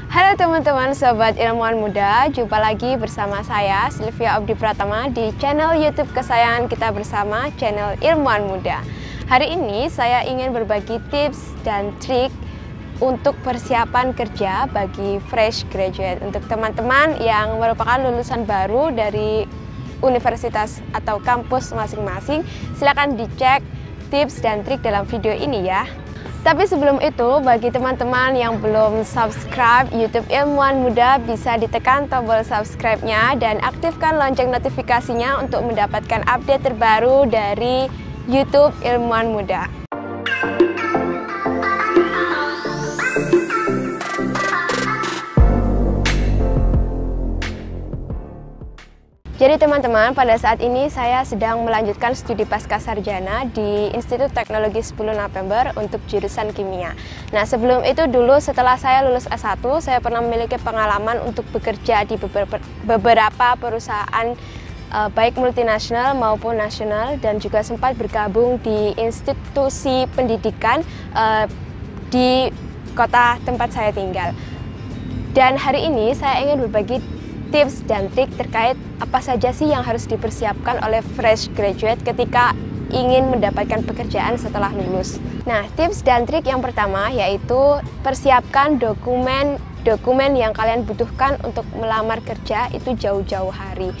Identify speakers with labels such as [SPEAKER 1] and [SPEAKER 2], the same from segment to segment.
[SPEAKER 1] Halo teman-teman sobat ilmuwan muda, jumpa lagi bersama saya Sylvia Abdi Pratama di channel YouTube kesayangan kita bersama, channel Ilmuwan Muda. Hari ini saya ingin berbagi tips dan trik untuk persiapan kerja bagi fresh graduate. Untuk teman-teman yang merupakan lulusan baru dari universitas atau kampus masing-masing, silakan dicek tips dan trik dalam video ini ya. Tapi sebelum itu, bagi teman-teman yang belum subscribe YouTube Ilmuwan Muda, bisa ditekan tombol subscribe-nya dan aktifkan lonceng notifikasinya untuk mendapatkan update terbaru dari YouTube Ilmuwan Muda. Jadi teman-teman, pada saat ini saya sedang melanjutkan studi Pascasarjana di Institut Teknologi 10 November untuk jurusan kimia. Nah, sebelum itu dulu setelah saya lulus S1, saya pernah memiliki pengalaman untuk bekerja di beberapa perusahaan baik multinasional maupun nasional, dan juga sempat bergabung di institusi pendidikan di kota tempat saya tinggal. Dan hari ini saya ingin berbagi tips dan trik terkait apa saja sih yang harus dipersiapkan oleh fresh graduate ketika ingin mendapatkan pekerjaan setelah lulus. Nah, tips dan trik yang pertama yaitu persiapkan dokumen yang kalian butuhkan untuk melamar kerja itu jauh-jauh hari.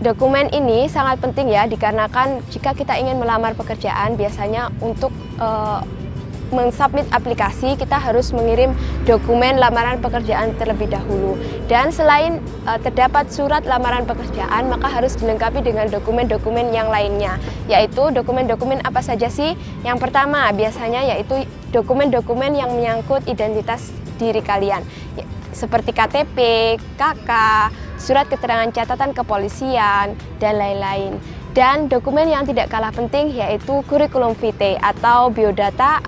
[SPEAKER 1] Dokumen ini sangat penting ya, dikarenakan jika kita ingin melamar pekerjaan, biasanya untuk mensubmit aplikasi, kita harus mengirim dokumen lamaran pekerjaan terlebih dahulu. Dan selain terdapat surat lamaran pekerjaan, maka harus dilengkapi dengan dokumen-dokumen yang lainnya. Yaitu dokumen-dokumen apa saja sih? Yang pertama biasanya yaitu dokumen-dokumen yang menyangkut identitas diri kalian, seperti KTP, KK, surat keterangan catatan kepolisian, dan lain-lain. Dan dokumen yang tidak kalah penting yaitu kurikulum vitae atau biodata.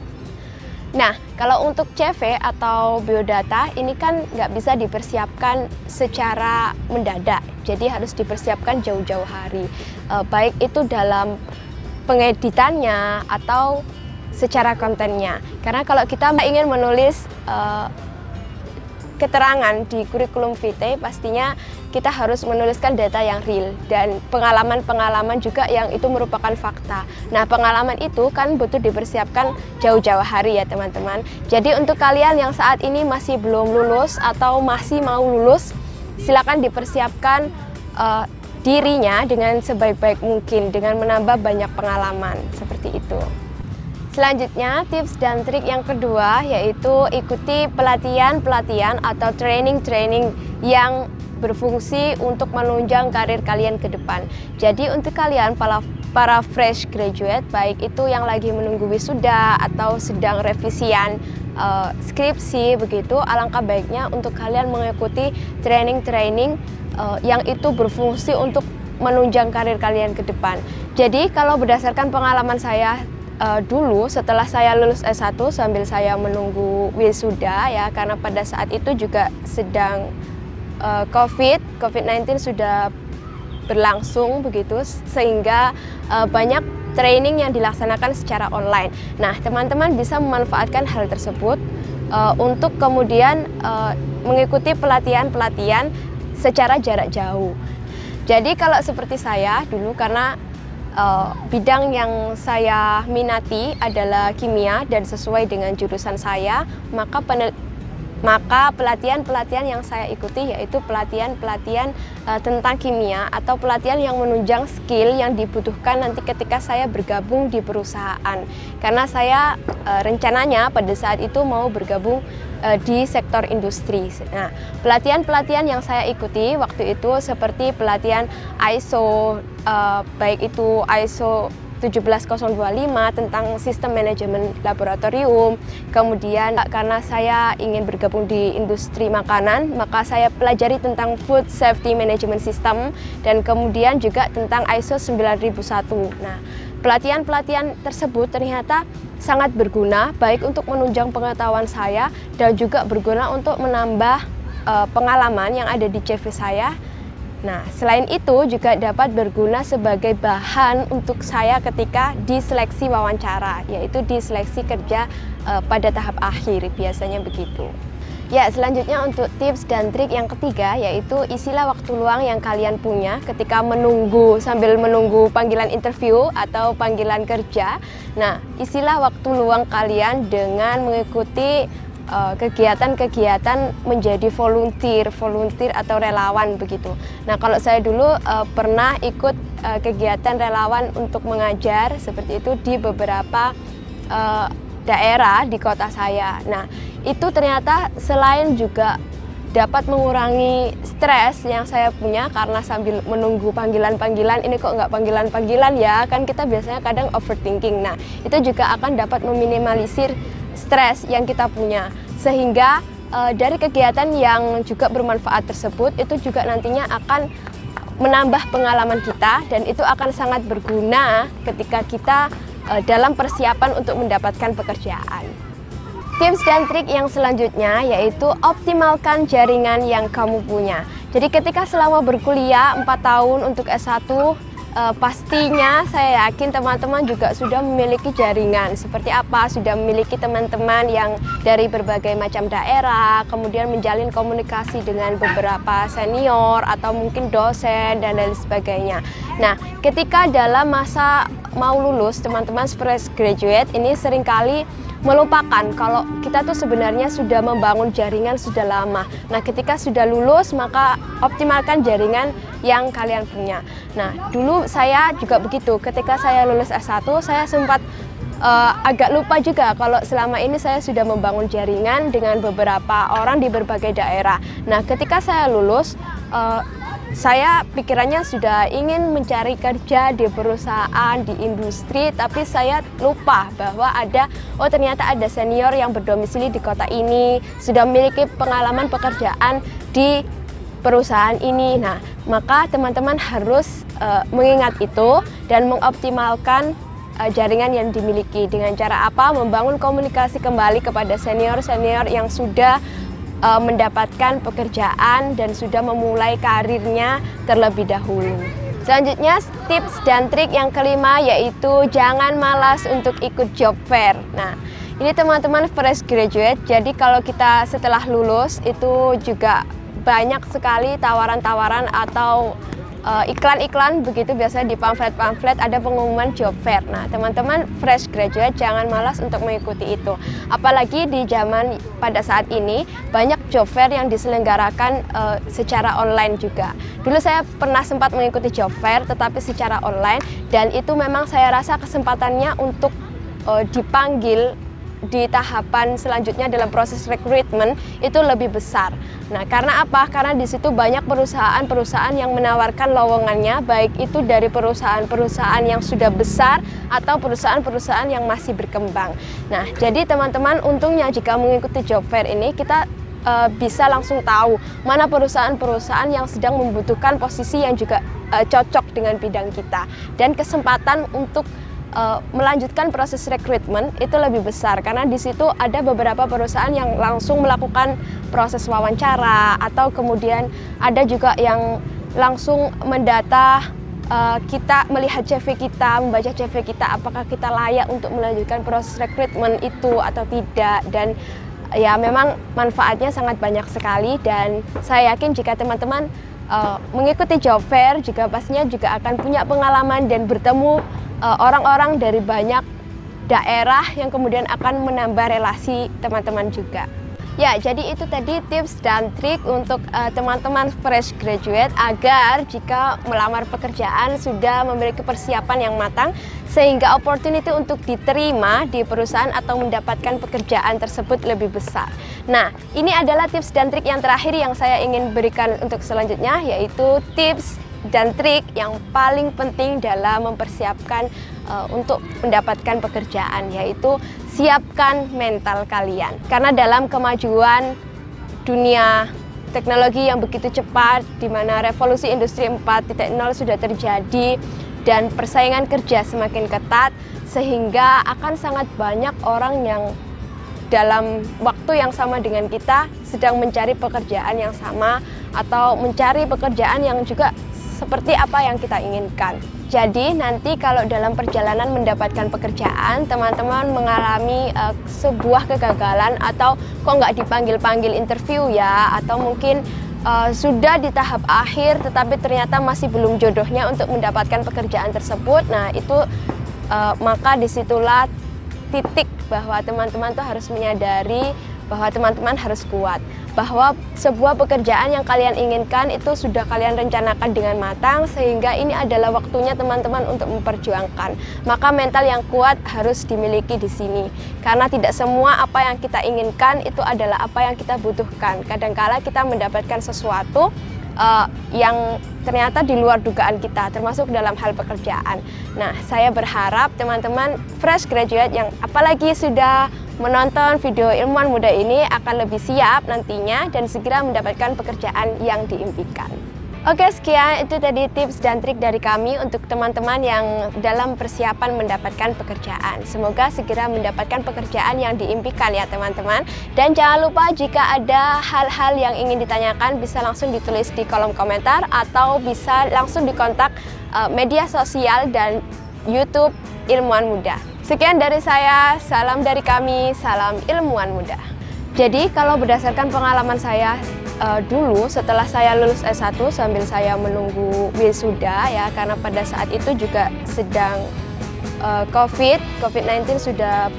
[SPEAKER 1] Nah, kalau untuk CV atau biodata ini kan nggak bisa dipersiapkan secara mendadak, jadi harus dipersiapkan jauh-jauh hari, baik itu dalam pengeditannya atau secara kontennya. Karena kalau kita ingin menulis keterangan di kurikulum vitae, pastinya kita harus menuliskan data yang real dan pengalaman-pengalaman juga yang itu merupakan fakta. Nah, pengalaman itu kan butuh dipersiapkan jauh-jauh hari ya teman-teman. Jadi untuk kalian yang saat ini masih belum lulus atau masih mau lulus, silakan dipersiapkan dirinya dengan sebaik-baik mungkin dengan menambah banyak pengalaman seperti itu. Selanjutnya, tips dan trik yang kedua yaitu ikuti pelatihan-pelatihan atau training-training yang berfungsi untuk menunjang karir kalian ke depan. Jadi untuk kalian para fresh graduate, baik itu yang lagi menunggu wisuda atau sedang revisian skripsi begitu, alangkah baiknya untuk kalian mengikuti training-training yang itu berfungsi untuk menunjang karir kalian ke depan. Jadi kalau berdasarkan pengalaman saya dulu setelah saya lulus S1 sambil saya menunggu wisuda ya, karena pada saat itu juga sedang COVID-19 sudah berlangsung begitu, sehingga banyak training yang dilaksanakan secara online. Nah, teman-teman bisa memanfaatkan hal tersebut untuk kemudian mengikuti pelatihan-pelatihan secara jarak jauh. Jadi kalau seperti saya dulu, karena bidang yang saya minati adalah kimia dan sesuai dengan jurusan saya, maka pelatihan-pelatihan yang saya ikuti yaitu pelatihan-pelatihan tentang kimia atau pelatihan yang menunjang skill yang dibutuhkan nanti ketika saya bergabung di perusahaan. Karena saya rencananya pada saat itu mau bergabung di sektor industri. Nah, pelatihan-pelatihan yang saya ikuti waktu itu seperti pelatihan ISO, baik itu ISO 17025 tentang sistem manajemen laboratorium. Kemudian karena saya ingin bergabung di industri makanan, maka saya pelajari tentang food safety management system dan kemudian juga tentang ISO 9001. Nah, pelatihan-pelatihan tersebut ternyata sangat berguna baik untuk menunjang pengetahuan saya dan juga berguna untuk menambah pengalaman yang ada di CV saya. Nah, selain itu juga dapat berguna sebagai bahan untuk saya ketika diseleksi wawancara, yaitu diseleksi kerja pada tahap akhir, biasanya begitu. Ya, selanjutnya untuk tips dan trik yang ketiga, yaitu isilah waktu luang yang kalian punya ketika sambil menunggu panggilan interview atau panggilan kerja. Nah, isilah waktu luang kalian dengan mengikuti kegiatan-kegiatan menjadi volunteer atau relawan begitu. Nah, kalau saya dulu pernah ikut kegiatan relawan untuk mengajar seperti itu di beberapa daerah di kota saya. Nah, itu ternyata selain juga dapat mengurangi stres yang saya punya karena sambil menunggu panggilan-panggilan, ini kok nggak panggilan-panggilan ya, kan kita biasanya kadang overthinking. Nah, itu juga akan dapat meminimalisir stres yang kita punya, sehingga dari kegiatan yang juga bermanfaat tersebut itu juga nantinya akan menambah pengalaman kita, dan itu akan sangat berguna ketika kita dalam persiapan untuk mendapatkan pekerjaan. Tips dan trik yang selanjutnya yaitu optimalkan jaringan yang kamu punya. Jadi ketika selama berkuliah 4 tahun untuk S1, pastinya saya yakin teman-teman juga sudah memiliki jaringan. Seperti apa? Sudah memiliki teman-teman yang dari berbagai macam daerah, kemudian menjalin komunikasi dengan beberapa senior atau mungkin dosen dan lain sebagainya. Nah, ketika dalam masa mau lulus, teman-teman fresh graduate ini seringkali melupakan kalau kita tuh sebenarnya sudah membangun jaringan sudah lama. Nah, ketika sudah lulus, maka optimalkan jaringan yang kalian punya. Nah, dulu saya juga begitu. Ketika saya lulus S1, saya sempat agak lupa juga kalau selama ini saya sudah membangun jaringan dengan beberapa orang di berbagai daerah. Nah, ketika saya lulus, saya pikirannya sudah ingin mencari kerja di perusahaan, di industri, tapi saya lupa bahwa ternyata ada senior yang berdomisili di kota ini, sudah memiliki pengalaman pekerjaan di perusahaan ini. Nah, maka teman-teman harus mengingat itu dan mengoptimalkan jaringan yang dimiliki. Dengan cara apa? Membangun komunikasi kembali kepada senior-senior yang sudah mendapatkan pekerjaan dan sudah memulai karirnya terlebih dahulu. Selanjutnya tips dan trik yang kelima yaitu jangan malas untuk ikut job fair. Nah, ini teman-teman fresh graduate, jadi kalau kita setelah lulus itu juga banyak sekali tawaran-tawaran atau iklan-iklan begitu, biasanya di pamflet-pamflet ada pengumuman job fair. Nah, teman-teman fresh graduate jangan malas untuk mengikuti itu. Apalagi di zaman pada saat ini banyak job fair yang diselenggarakan secara online juga. Dulu saya pernah sempat mengikuti job fair tetapi secara online, dan itu memang saya rasa kesempatannya untuk dipanggil di tahapan selanjutnya dalam proses rekrutmen itu lebih besar. Nah, karena apa? Karena di situ banyak perusahaan-perusahaan yang menawarkan lowongannya, baik itu dari perusahaan-perusahaan yang sudah besar atau perusahaan-perusahaan yang masih berkembang. Nah, jadi teman-teman, untungnya jika mengikuti job fair ini kita bisa langsung tahu mana perusahaan-perusahaan yang sedang membutuhkan posisi yang juga cocok dengan bidang kita, dan kesempatan untuk melanjutkan proses rekrutmen itu lebih besar karena di situ ada beberapa perusahaan yang langsung melakukan proses wawancara, atau kemudian ada juga yang langsung mendata kita, melihat CV kita, membaca CV kita, apakah kita layak untuk melanjutkan proses rekrutmen itu atau tidak. Dan ya memang manfaatnya sangat banyak sekali, dan saya yakin jika teman-teman mengikuti job fair juga pastinya juga akan punya pengalaman dan bertemu orang-orang dari banyak daerah yang kemudian akan menambah relasi teman-teman juga. Ya, jadi itu tadi tips dan trik untuk teman-teman fresh graduate agar jika melamar pekerjaan sudah memiliki persiapan yang matang sehingga opportunity untuk diterima di perusahaan atau mendapatkan pekerjaan tersebut lebih besar. Nah, ini adalah tips dan trik yang terakhir yang saya ingin berikan untuk selanjutnya, yaitu tips dan trik yang paling penting dalam mempersiapkan untuk mendapatkan pekerjaan, yaitu siapkan mental kalian. Karena dalam kemajuan dunia teknologi yang begitu cepat, di mana revolusi industri 4.0 sudah terjadi dan persaingan kerja semakin ketat, sehingga akan sangat banyak orang yang dalam waktu yang sama dengan kita sedang mencari pekerjaan yang sama atau mencari pekerjaan yang juga seperti apa yang kita inginkan. Jadi nanti kalau dalam perjalanan mendapatkan pekerjaan, teman-teman mengalami sebuah kegagalan atau kok nggak dipanggil-panggil interview ya, atau mungkin sudah di tahap akhir tetapi ternyata masih belum jodohnya untuk mendapatkan pekerjaan tersebut. Nah itu maka disitulah titik bahwa teman-teman tuh harus menyadari bahwa teman-teman harus kuat, bahwa sebuah pekerjaan yang kalian inginkan itu sudah kalian rencanakan dengan matang, sehingga ini adalah waktunya teman-teman untuk memperjuangkan. Maka mental yang kuat harus dimiliki di sini, karena tidak semua apa yang kita inginkan itu adalah apa yang kita butuhkan. Kadangkala kita mendapatkan sesuatu yang ternyata di luar dugaan kita, termasuk dalam hal pekerjaan. Nah, saya berharap teman-teman fresh graduate yang apalagi sudah menonton video Ilmuwan Muda ini akan lebih siap nantinya dan segera mendapatkan pekerjaan yang diimpikan. Oke, sekian itu tadi tips dan trik dari kami untuk teman-teman yang dalam persiapan mendapatkan pekerjaan. Semoga segera mendapatkan pekerjaan yang diimpikan ya teman-teman. Dan jangan lupa jika ada hal-hal yang ingin ditanyakan bisa langsung ditulis di kolom komentar atau bisa langsung dikontak media sosial dan YouTube Ilmuwan Muda. Sekian dari saya, salam dari kami, salam Ilmuwan Muda. Jadi kalau berdasarkan pengalaman saya dulu setelah saya lulus S1 sambil saya menunggu wisuda ya, karena pada saat itu juga sedang COVID-19 sudah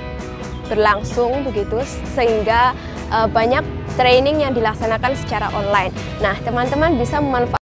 [SPEAKER 1] berlangsung begitu, sehingga banyak training yang dilaksanakan secara online. Nah, teman-teman bisa memanfaatkan